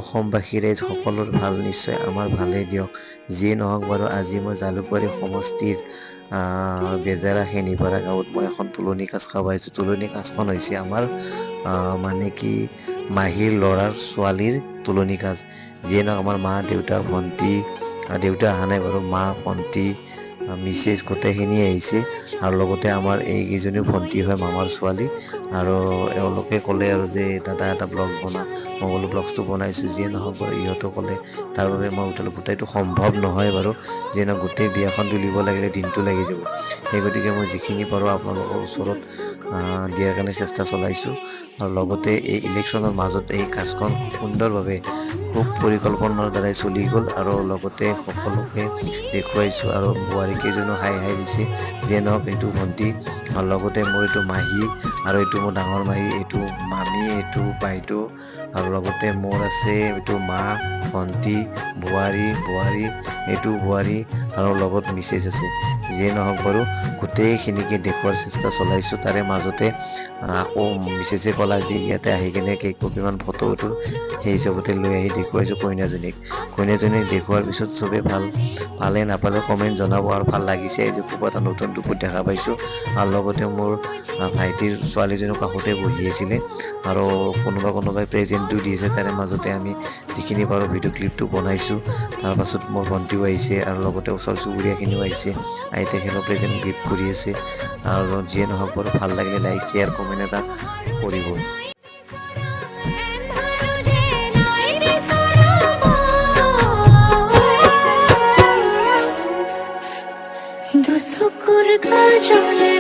অসমবাসী ৰাইজ সকলোৰ ভাল, নিশ্চয় আমাৰ ভালেই দিয়ক। যিয়ে নহওক বাৰু আজি মই জালুকবাৰী সমষ্টিৰ বেজেৰা খেনিপাৰা গাঁৱত মই এখন তুলনি কাজ খাব আহিছোঁ। তুলনি কাজখন হৈছে আমাৰ মানে কি মাহীৰ ল'ৰাৰ ছোৱালীৰ তুলনি কাজ। যিয়ে নহওক আমাৰ মা দেউতা ভণ্টি, দেউতা অহা নাই বাৰু, মা ভণ্টি মিছেছ গোটেইখিনি আহিছে আৰু লগতে আমাৰ এইকেইজনীও ভণ্টি হয় মামাৰ ছোৱালী। আৰু এওঁলোকে ক'লে আৰু যে দাদা এটা ব্লগছ বনা, মই বোলো ব্লগছটো বনাইছোঁ। যিয়ে নহওক বাৰু ইহঁতো ক'লে, তাৰ বাবে মই গোটেইটো সম্ভৱ নহয় বাৰু। যিয়ে নহওক গোটেই বিয়াখন তুলিব লাগিলে দিনটো লাগি যাব। সেই গতিকে মই যিখিনি পাৰোঁ আপোনালোকৰ ওচৰত দিয়াৰ কাৰণে চেষ্টা চলাইছোঁ। আৰু লগতে এই ইলেকশ্যনৰ মাজত এই কাজখন সুন্দৰভাৱে খুব পৰিকল্পনাৰ দ্বাৰাই চলি গ'ল আৰু লগতে সকলোকে দেখুৱাইছোঁ আৰু বোৱাৰীকেইজনো হাই দিছে। যিয়ে নহওক এইটো ভণ্টি আৰু লগতে মোৰ এইটো মাহী আৰু এইটো মোৰ ডাঙৰ মাহী, এইটো মামী, এইটো বাইদেউ আৰু লগতে মোৰ আছে এইটো মা, ভণ্টি, বোৱাৰী, এইটো বোৱাৰী আৰু লগত মিছেছ আছে। যিয়ে নহওক বাৰু গোটেইখিনিকে দেখুওৱাৰ চেষ্টা চলাইছোঁ। তাৰে মাজতে আকৌ মিছেছে ক'লা যে ইয়াতে আহি কিনে কেইকপিমান ফটো উঠো, সেই হিচাপতে লৈ আহি দেখুৱাইছোঁ কইনাজনীক দেখুওৱাৰ পিছত চবেই পালে নাপালে কমেণ্ট জনাব। আৰু ভাল লাগিছে যে খুব এটা নতুন ৰূপত দেখা পাইছোঁ। আৰু লগতে মোৰ ভাইটিৰ ছোৱালীজনীও কাষতে বহি আছিলে আৰু কোনোবাই প্ৰেজেণ্টটো দিছে। তাৰে মাজতে আমি যিখিনি পাৰোঁ ভিডিঅ' ক্লিপটো বনাইছোঁ। তাৰপাছত মোৰ ভণ্টিও আহিছে আৰু লগতে ওচৰ চুবুৰীয়াখিনিও আহিছে, আহি তেখেতৰ প্ৰেজেণ্ট গিফ্ট কৰি আছে। আৰু যিয়ে নহওক বাৰু ভাল লাগিলে লাইক শ্বেয়াৰ কমেণ্ট এটা কৰিব। দুচকুৰ কাজলে